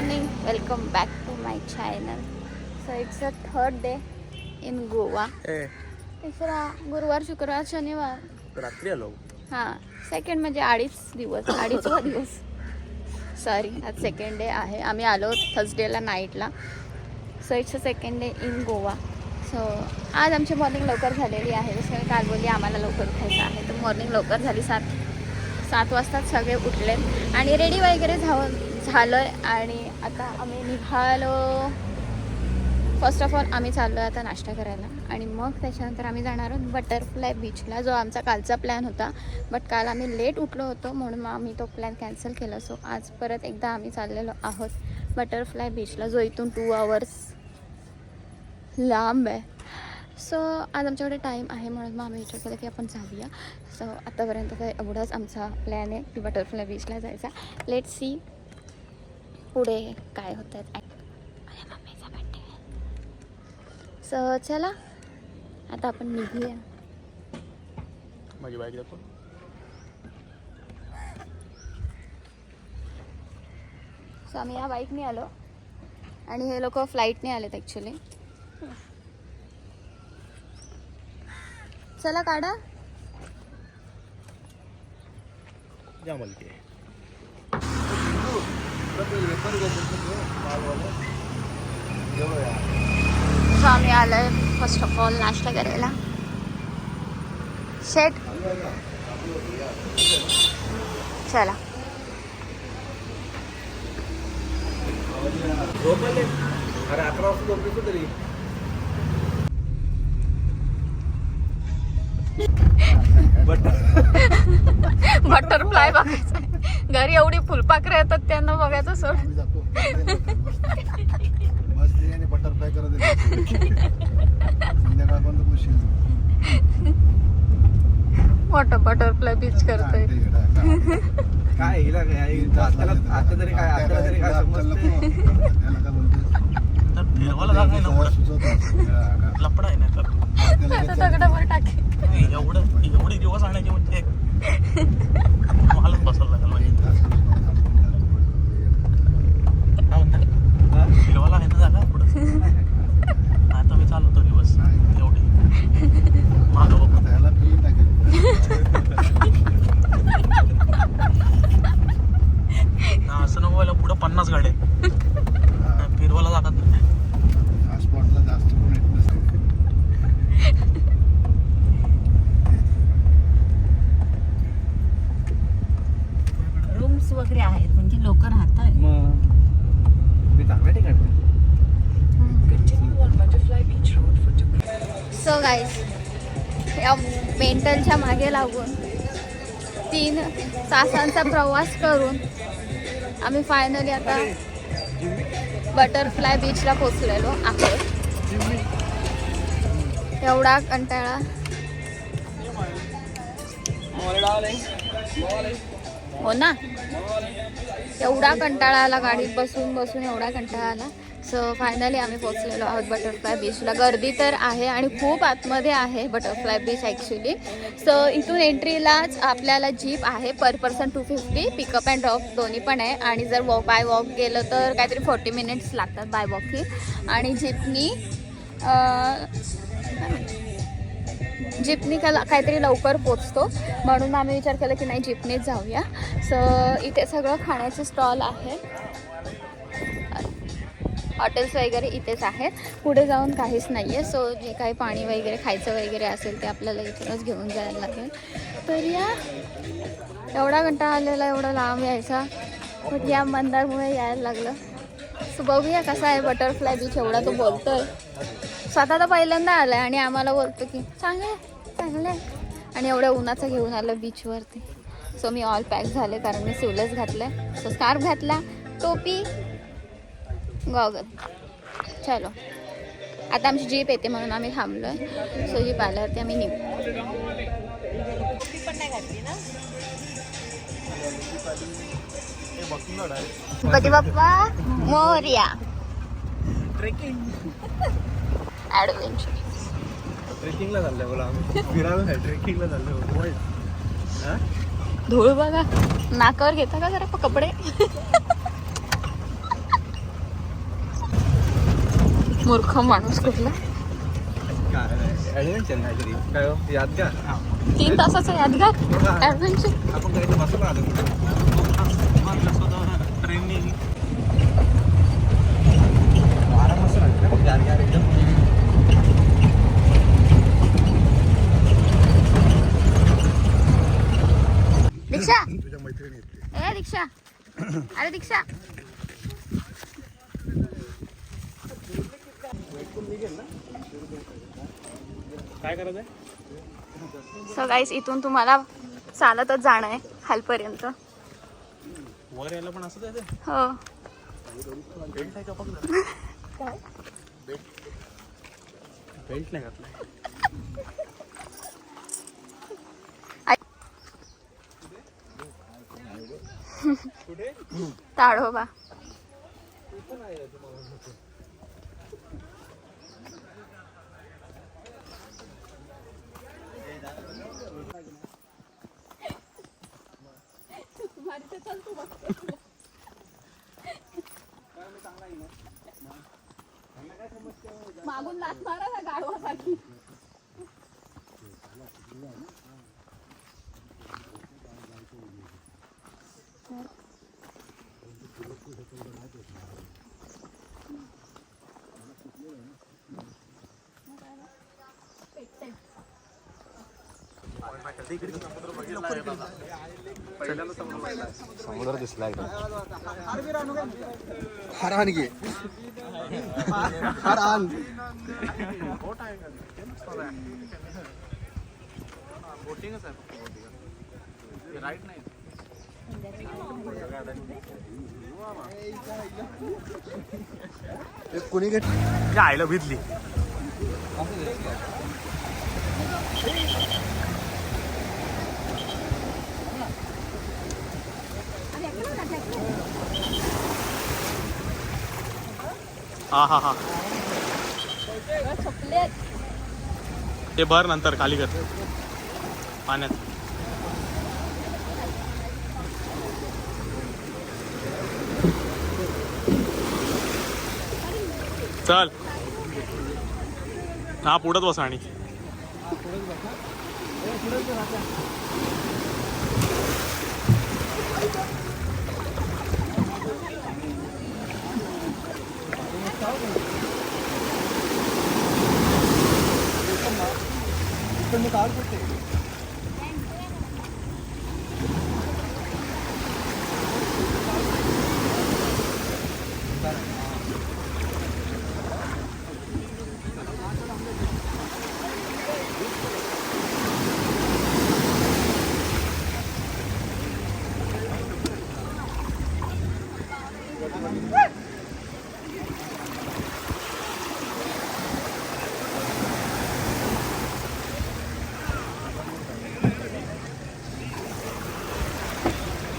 morning, welcome back to my channel. So it's a third day in Goa. तिसरा गुरुवार शुक्रवार शनिवार रात्री आलो. हां सेकंड म्हणजे अडीचवा दिवस सॉरी आज सेकंड डे आहे. आम्ही आलो थर्सडेला नाईटला. So it's a second day in Goa. So आज आमची मॉर्निंग लवकर झालेली आहे. जसं मी काल बोलली आम्हाला लवकर उठायचं आहे तर मॉर्निंग लवकर झाली. 7 वाजता सगळे उठले आणि रेडी वगैरे झालं आणि आता आम्ही निघालो. फर्स्ट ऑफ ऑल आम्ही चाललो आता नाश्ता करायला आणि मग त्याच्यानंतर आम्ही जाणार आहोत बटरफ्लाय बीचला, जो आमचा कालचा प्लॅन होता. बट काल आम्ही लेट उठलो होतो म्हणून मग आम्ही तो प्लॅन कॅन्सल केला. सो आज परत एकदा आम्ही चाललेलो आहोत बटरफ्लाय बीचला, जो इथून 2 आवर्स लांब आहे. सो आज आमच्याकडे टाईम आहे म्हणून मग आम्ही विचार केला की आपण जाऊया. सो आतापर्यंत तर एवढाच आमचा प्लॅन आहे की बटरफ्लाय बीचला जायचा. लेट सी पुढे काय होतं आहे. मम्मीचा बड्डे. सो चला आता आपण निघूया. माझी बाईक दाखव. सो आम्ही या बाईकने आलो आणि हे लोक फ्लाईटने आलेत ॲक्च्युली. चला काढा. सो आम्ही आलोय फर्स्ट ऑफ ऑल नाश्ता करायला. शेट चला. अरे 11 वाजता झोपतो तरी. बटरफ्लाय बघायचं. घरी एवढी फुलपाखरं येतात त्यांना बघायचं सोड. बटरफ्लाय मोठं बटरफ्लाय बीच करतोय. काय हिला आता तरी काय समजते. फिरवायला जागा आहे ना, लपडा आहे ना तर दगडावर टाके. एवढे दिवस आणायचे म्हणजे मलाच बसायला लागेल. म्हणजे काय म्हणतात फिरवायला आहे ना जागा पुढं. आता मी चालवतो दिवस एवढे मागं बघ. असं नको व्हायला. पुढं 50 गाड्या फिरवायला जागा नाही. रूम्स वगैरे आहेत म्हणजे लोक राहतात. मी चांगल्या ठिकाणी. सो गाईज या मेंटलच्या मागे लागून 3 तासांचा प्रवास करून आम्ही फायनली आता बटरफ्लाय बीचला पोचलेलो आहोत. एवढा कंटाळा. हो ना, एवढा कंटाळा आला गाडीत बसून बसून, एवढा कंटाळा आला. सो फायनली आम्ही पोचलेलो आहोत बटरफ्लाय बीचला. गर्दी तर आहे आणि खूप आतमध्ये आहे बटरफ्लाय बीच ॲक्च्युली. सो इथून एंट्रीलाच आपल्याला जीप आहे. पर पर्सन 250. पिकअप अँड ड्रॉप दोन्ही पण आहे. आणि जर बाय वॉक गेलं तर काहीतरी 40 मिनिट्स लागतात बाय वॉकही. आणि जिपनी काहीतरी लवकर पोचतो म्हणून आम्ही विचार केला की नाही जिपनीच जाऊया. सो इथे सगळं खाण्याचे स्टॉल आहे. हॉटेल्स वगैरे इथेच आहेत. पुढे जाऊन काहीच नाही आहे. सो जे काही पाणी वगैरे खायचं वगैरे असेल ते आपल्याला इथूनच घेऊन जायला लागेल. तर या एवढा कंटाळा आलेला, एवढा लांब यायचा, पण या मंदारमुळे यायला लागलं. सो बघूया कसा आहे बटरफ्लाय बीच. एवढा तो बोलतोय. स्वतः तर पहिल्यांदा आला आहे आणि आम्हाला बोलतो की चांगलं आहे आणि एवढ्या उन्हाचं घेऊन आलं बीचवरती. सो मी ऑल पॅक झाले कारण मी सिवलेस घातलं आहे. सो स्कार्फ घातला, टोपी, गॉगल. चलो आता आमची जीप येते म्हणून आम्ही थांबलो आहे. सो जीप आल्यावरती आम्ही निघू. गणपती बाप्पा मोरया. Trekking adventure. ट्रेकिंगला चाललंय बोला आम्ही. फिरायला नाही, ट्रेकिंगला चाललंय. धूळ बघा नाकावर घेता का जरा कपडे. मूर्ख माणूस कुठला. ऍडव्हेंचर काहीतरी काय हो? यादगार 3 तासाचा यादगार ऍडव्हेंचर. आपण काहीतरी बसलो आता ट्रेननी आराम मस्त लागतं यादगार एकदम. दीक्षा तुझ्या मैत्रिणी येते. ए दीक्षा अरे दीक्षा काय करायचं आहे? सो गाईस इथून तुम्हाला चालतच जाणं आहे खालपर्यंत. वर यायला पण असं जायचं. हो बेल्ट आहे का बघ जरा. बेल्ट नाही घातलाय. ताडोबा. मागून लात मारा ना गाडवासाठी. समुद्र दिसला एकदम. हरान घे हरान. बोटिंगच आहे. राईट नाही. कोणी घेत आईला भिजली. हा हा हा ते भर नंतर खाली कर पाण्यात. चल हा पुढत बस. आणि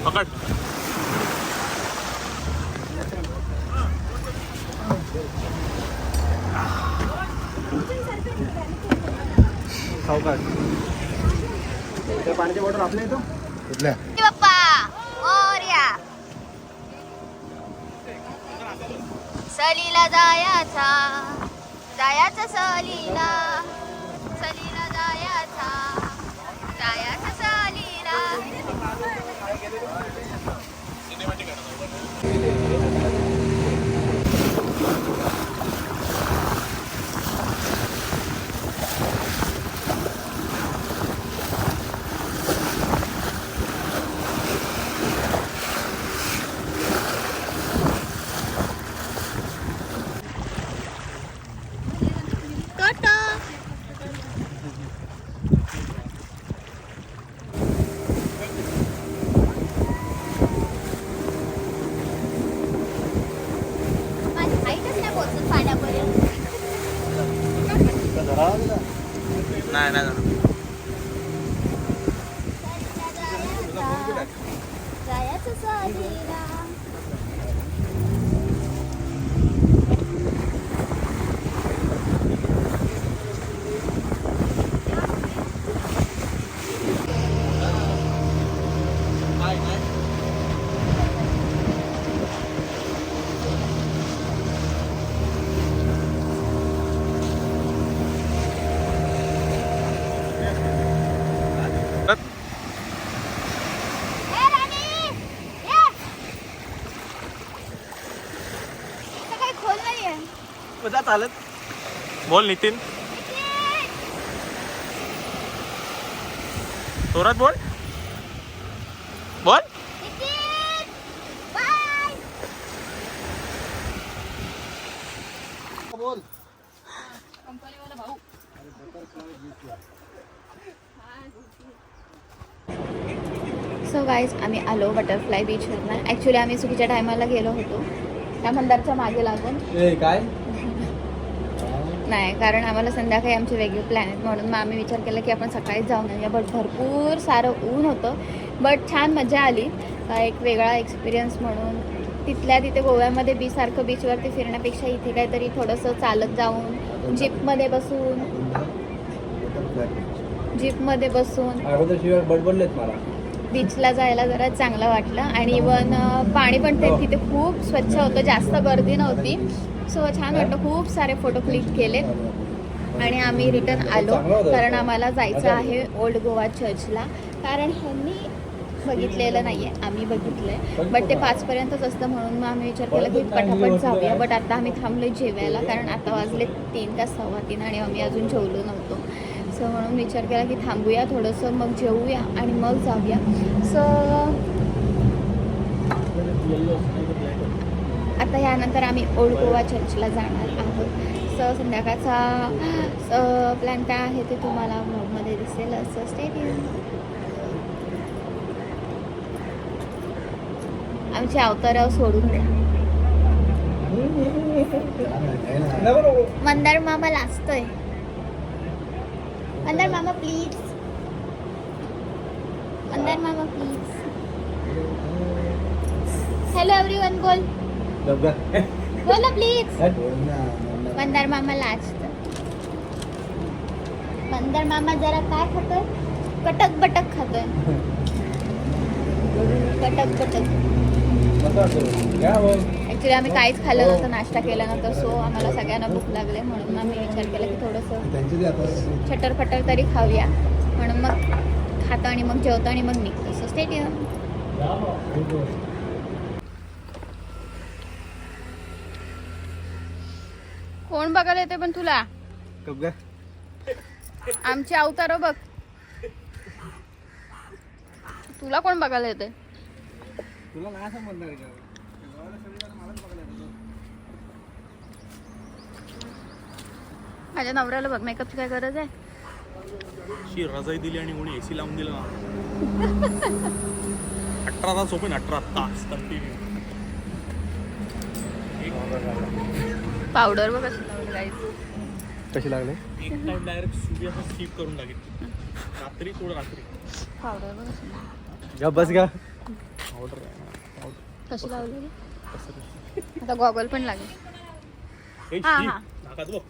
पकड. सावकाश. पाण्याची बॉटल आपल्या येतो कुठल्या बाप्पा मोरया. सलीला जायाचा जायाचा सलीला सलीला जायाचा जायाचा सलीला. नाही नाही जायाचं सलीला. का चालत. बोल नितीन. जोरात बोल. बोल. बोल. सो गाईज आम्ही आलो बटरफ्लाय बीचवरनं. ॲक्च्युली आम्ही चुकीच्या टायमाला गेलो होतो त्या मंदारच्या मागे लागून. काय नाही, कारण आम्हाला संध्याकाळी आमचे वेगळे प्लॅन आहेत म्हणून मग आम्ही विचार केला की आपण सकाळीच जाऊन येऊया. बट भरपूर सारं ऊन होतं, बट छान मजा आली. एक वेगळा एक्सपिरियन्स म्हणून तिथल्या तिथे गोव्यामध्ये बीचसारखं बीचवरती फिरण्यापेक्षा इथे काहीतरी थोडंसं चालत जाऊन जीपमध्ये बसून बडबडलेत मला. बीचला जायला जरा चांगलं वाटलं. आणि इवन पाणी पण ते तिथे खूप स्वच्छ होतं, जास्त गर्दी नव्हती. सो छान वाटलं. खूप सारे फोटो क्लिक केले आणि आम्ही रिटर्न आलो, कारण आम्हाला जायचं आहे ओल्ड गोवा चर्चला. कारण ह्यांनी बघितलेलं नाही आहे, आम्ही बघितलं आहे. बट ते 5पर्यंतच असतं म्हणून मग आम्ही विचार केला की पटापट जाऊया. बट आता आम्ही थांबलो जेवायला, कारण आता वाजले 3 का 3:15 आणि आम्ही अजून जेवलो नव्हतो. सो म्हणून विचार केला की थांबूया थोडंसं, मग जेवूया आणि मग जाऊया. सो आता यानंतर आम्ही ओल्ड गोवा चर्चला जाणार आहोत. सो संध्याकाळचा प्लॅन काय आहे ते तुम्हाला ब्लॉगमध्ये दिसेल. असं स्टे ट्यून. आमची अवतारावर सोडून द्या. मंदार मामा लाजतोय. मंदार मामा प्लीज. मंदार मामा प्लीज. हॅलो एव्हरीवन बोल. बोला प्लीज. मंदार मामा लाजतो. मंदार मामा जरा काय खातोय? कटक बटक खातोय. कटक बटक. ॲक्च्युली आम्ही काहीच खाल्लं नव्हतं नाश्ता केल्यानंतर. सो आम्हाला सगळ्यांना भूक लागले म्हणून आम्ही विचार केला की थोडंसं छटरफटर तरी खाऊया. म्हणून मग खातो आणि मग जेवतो आणि मग निघतो. So stay tune. कोण बघायला येते पण तुला? आमची अवतार बघ. तुला कोण बघायला येते? तुला नाही समजणार का? माझ्या नवऱ्याला बघ, मेकअपची काय गरज आहे? शी रजाई दिली आणि कोणी एसी लावून दिलं ना. 18 तास झोपेन. 18 तास कंटिन्यू. पावडर बघ कशी लावली गाईस. कशी लागले? एक टाइम डायरेक्ट सूर्य असं स्किप करून लागेल. रात्री थोडं रात्री पावडर बघ कशी लावली. का बस का? ऑर्डर कशी लावली? आता गॉगल पण लागेल. हा हा नाकात बघ.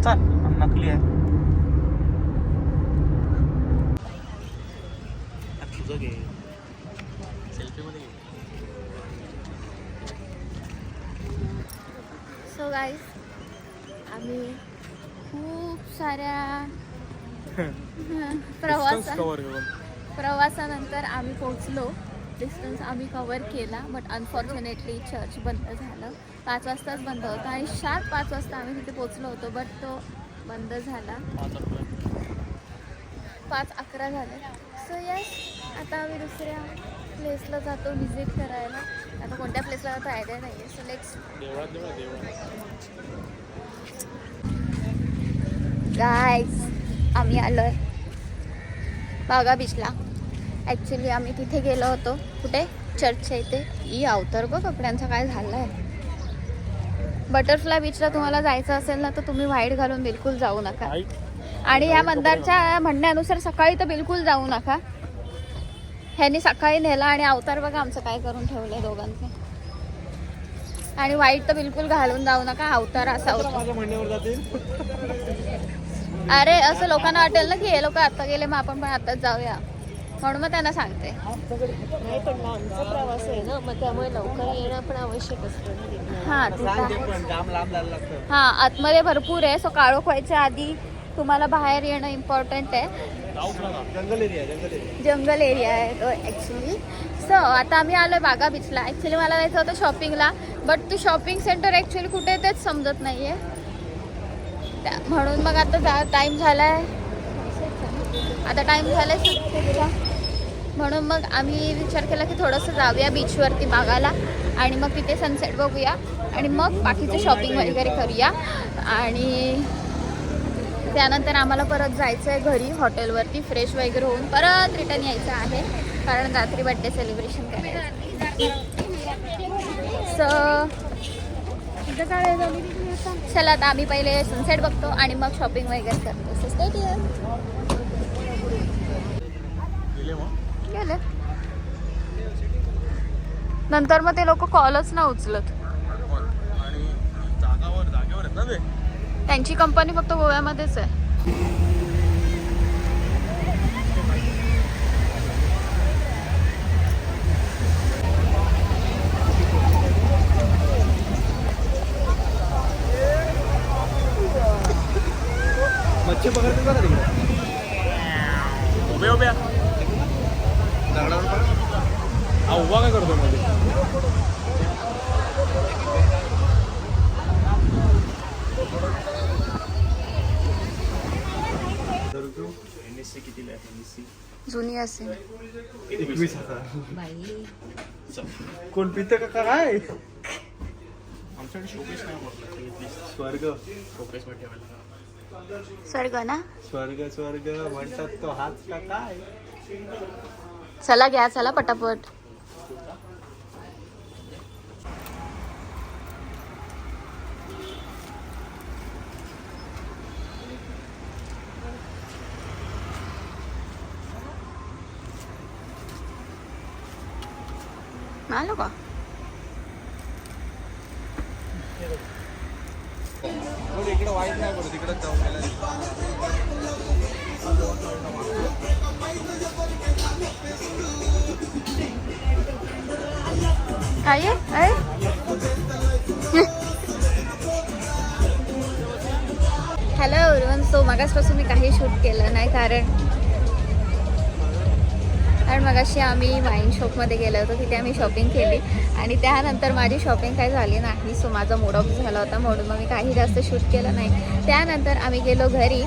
चल नकली आहे. तुझं घे. सेल्फी मध्ये घे. सो गाईस आम्ही खूप साऱ्या प्रवासानंतर आम्ही पोहोचलो. डिस्टन्स आम्ही कवर केला. बट अनफॉर्च्युनेटली चर्च बंद झालं. 5 वाजताच बंद होता आणि शार्प 5 वाजता आम्ही तिथे पोहोचलो होतो. बट तो बंद झाला. 5:11 झाले. सो यस, आता आम्ही दुसऱ्या प्लेसला जातो व्हिजिट करायला. आता कोणत्या प्लेसला जातो आयडिया नाही आहे. सो नेक्स्ट गाईज आम्ही आलो आहे बागा बीचला. ॲक्च्युली आम्ही तिथे गेलो होतो. कुठे? चर्चच्या इथे. ही अवतार गं कपड्यांचा काय झालं आहे. बटरफ्लाय बीचला तुम्हाला जायचं असेल ना तर तुम्ही व्हाईट घालून बिलकुल जाऊ नका. आणि या मंदारच्या म्हणण्यानुसार सकाळी तर बिलकुल जाऊ नका. ह्यांनी सकाळी नेला आणि अवतार बघा आमचं काय करून ठेवलं दोघांचं. आणि व्हाईट तर बिलकुल घालून जाऊ नका. अवतार असा होता. अरे असं लोकांना वाटेल ना की हे लोक आता गेले मग आपण पण आताच जाऊया, म्हणून मग त्यांना सांगते. नाही पण लांबचा प्रवास आहे ना, मग त्यामुळे लवकर येणं पण आवश्यक असतं. हां आतमध्ये भरपूर आहे. सो काळोख व्हायच्या आधी तुम्हाला बाहेर येणं इम्पॉर्टंट आहे. जंगल एरिया जंगल एरिया आहे तो ॲक्च्युली. सो आता आम्ही आलो बागा बीचला. ॲक्च्युली मला जायचं होतं शॉपिंगला, बट तो शॉपिंग सेंटर ॲक्च्युली कुठे आहे तेच समजत नाही आहे. म्हणून मग आता टाईम झाला आहे, आता टाईम झाला आहे सध्याचा. म्हणून मग आम्ही विचार केला की थोडंसं जाऊया बीचवरती बागाला आणि मग तिथे सनसेट बघूया आणि मग बाकीचं शॉपिंग वगैरे करूया. आणि त्यानंतर आम्हाला परत जायचं आहे घरी हॉटेलवरती, फ्रेश वगैरे होऊन परत रिटर्न यायचं आहे कारण रात्री बड्डे सेलिब्रेशन करायचं. चला आता आम्ही पहिले सनसेट बघतो आणि मग शॉपिंग वगैरे करतो. So stay here. गेले नंतर मग ते लोक कॉलच ना उचलत. आणि जागेवर आहेत ना ते. त्यांची कंपनी फक्त गोव्यामध्येच आहे. मच्छी पकडते का तिकडे उभ्या उभ्या दगडावर हा उभा काय करतो मध्ये कितीला आहे? जुनी असेल. 21,000. कोण पितं का काय? आमच्याकडे शोकेस नाही म्हटलं. स्वर्ग शोकेस मध्ये ठेवायला स्वर्ग ना. स्वर्ग स्वर्ग म्हणतात तो हाच का काय? चला घ्या, चला पटापट. आलो का? इकडे वाईट नाही पडत, तिकडे जाऊन काय हॅलो एव्हरीवन. सो मगासपासून मी काही शूट केलं नाही कारण मगाशी आम्ही वाईन शॉपमध्ये गेलो होतो. तिथे आम्ही शॉपिंग केली आणि त्यानंतर माझी शॉपिंग काही झाली नाही. सो माझा मूड ऑफ झाला होता म्हणून मग मी काही जास्त शूट केलं नाही. त्यानंतर आम्ही गेलो घरी,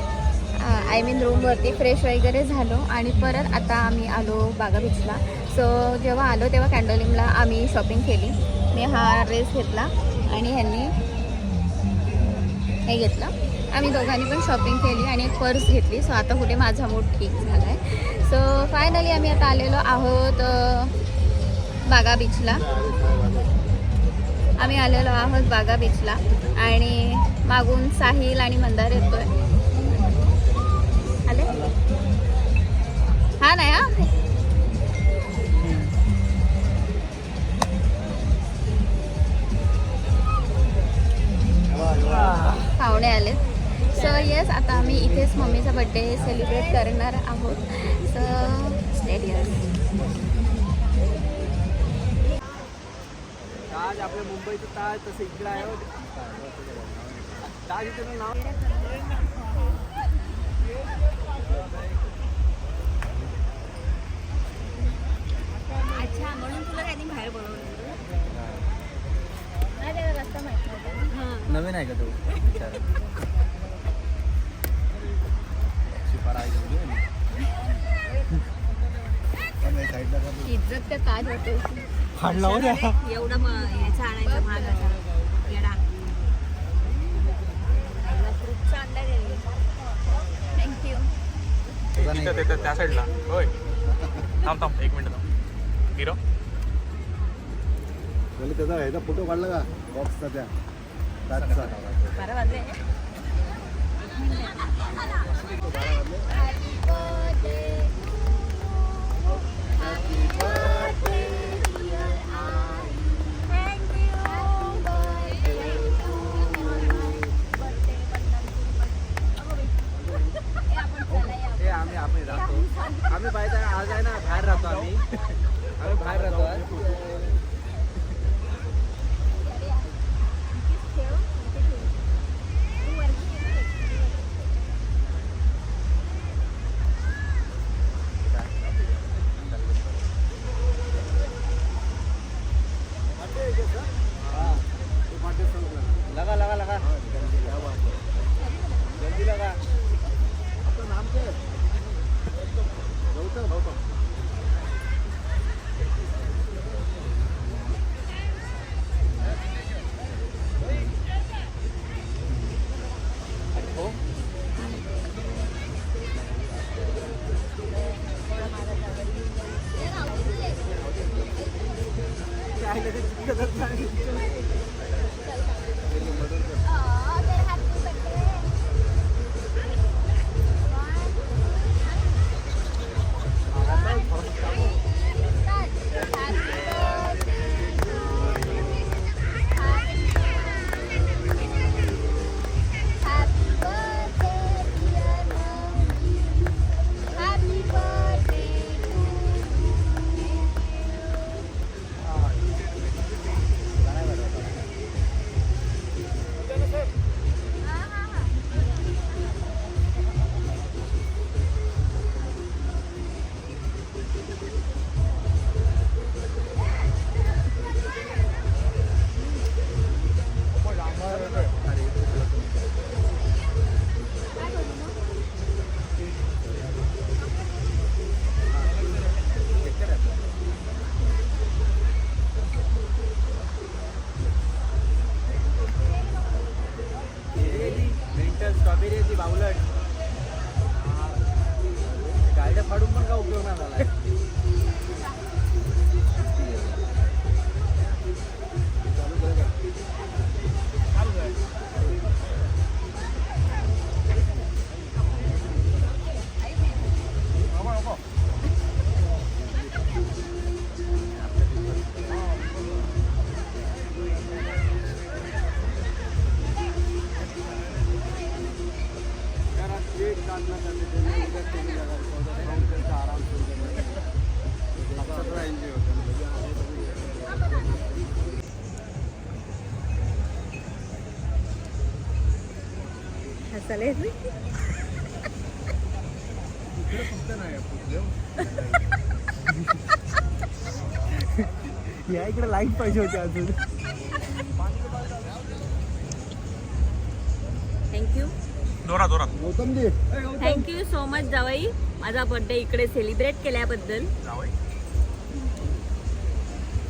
आय मीन रूमवरती, फ्रेश वगैरे झालो आणि परत आता आम्ही आलो बागा बीचला. सो जेव्हा आलो तेव्हा कॅन्डोलिमला आम्ही शॉपिंग केली. मी हा ड्रेस घेतला आणि ह्यांनी हे घेतलं. आम्ही दोघांनी पण शॉपिंग केली आणि एक पर्स घेतली. सो आता कुठे माझा मूड ठीक झाला आहे. सो फायनली आम्ही आता आलेलो आहोत बागा बीचला. आम्ही आलेलो आहोत बागा बीचला आणि मागून साहिल आणि मंदार येतोय. आले हा नाही हा पाहुणे आले. सो येस आता आम्ही इथेच मम्मीचा बड्डे सेलिब्रेट करणार आहोत. So stay here. ताज आपल्या मुंबईचं ताज तसं इकडं आहे. ताज इथं नाव अच्छा, म्हणून तुला त्यांनी बाहेर बोलवलं. रस्ता माहित नव्हता. नवीन आहे का तो? इज्जत तर काय होते. फाडला हो द्या. एवढं याचा आणायचं महागाचा येडा. फ्रूटचा अंडा दे. थँक्यू. त्या साईडला. होय थांब 1 मिनिट थांब. हिरो त्याचा ह्याचा फोटो काढला का बॉक्सचा त्या ताजचा? 12 वाजले. आम्ही राहतो, आम्ही बाहेर आज आहे ना, बाहेर राहतो आम्ही बाहेर राहतो आज. लगा आपलं नाम काय गौतम स्ट्रॉबेरी ती बावलट गाड्या फाडून पण काय उपयोग नाही झाला चालेल या इकडे लाईट पाहिजे होते अजून थँक्यू जोरात गौतमजी थँक्यू सो मच जावई माझा बर्थडे इकडे सेलिब्रेट केल्याबद्दल.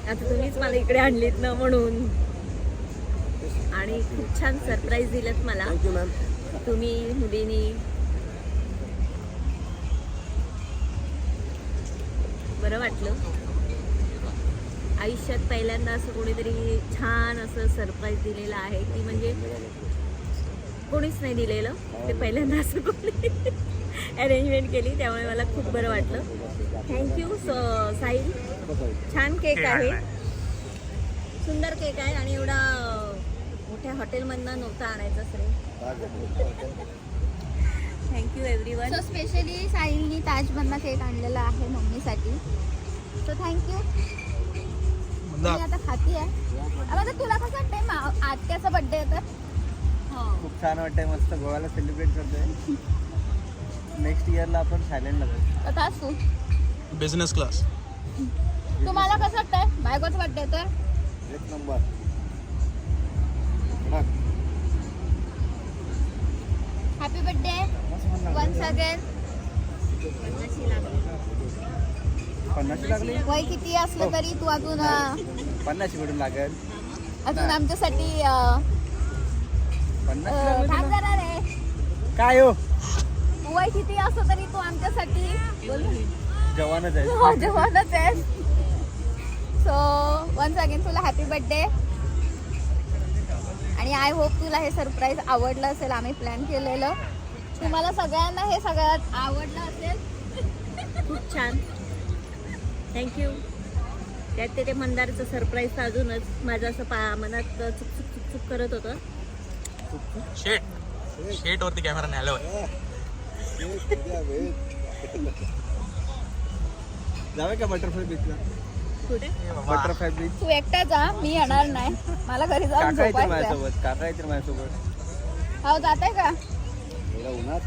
आता तुम्हीच मला इकडे आणलीत ना म्हणून आणि खूप छान सरप्राईज दिलं मला थँक्यू मॅम. तुम्ही मुलींनी. बरं वाटलं आयुष्यात पहिल्यांदा असं कोणीतरी छान असं सरप्राईज दिलेलं आहे की म्हणजे कोणीच नाही दिलेलं ते पहिल्यांदा असं कोणी अरेंजमेंट केली त्यामुळे मला खूप बरं वाटलं. थँक्यू साहिल. छान केक आहे सुंदर केक आहे आणि एवढा मोठ्या हॉटेलमधनं नव्हता आणायचा sir. Thank you everyone. So specially साहिलनी ताजमधनं केक आणलेला आहे मम्मीसाठी. So thank you. मी आता खाती आहे. आता तुला कसं वाटतंय आत्याचा बर्थडे आहे तर खूप छान वाटतंय मस्त गोव्याला सेलिब्रेट करतोय. नेक्स्ट इयरला आपण थायलंडला जाऊ. आता तू बिझनेस क्लास. तुम्हाला कसं वाटतंय बायकोचं बर्थडे तर एक नंबर. Happy birthday once again. 50 लागली. वय किती असलं तरी तू अजून 50 कडून लागेल. अजून आमच्यासाठी 50 थांब जरा रे. काय हो वय किती असलं तरी तू आमच्यासाठी जवानच आहे. जवानच आहेस. सो वन्स अगेन तुला हॅपी बर्थडे आणि आय होप तुला हे सरप्राईज आवडलं असेल. आम्ही प्लॅन केलेलं तुम्हाला सगळ्यांना हे सगळ्यात आवडलं असेल. खूप छान थँक्यू. त्यात ते मंदारचं सरप्राईज अजूनच माझं असं मनात चुकचुक चुकचुक करत होतं. शेट वरती कॅमेरा न्यायला जावे का बटरफ्लाय बीचला. कुठे बटरफ्लाय बीच. तू एकटा जा मी येणार नाही. मला घरी जाऊन काका येतील झोपायचं. माझ्यासोबत. काका येतील माझ्यासोबत. हो जाते का एवढ्या उन्हात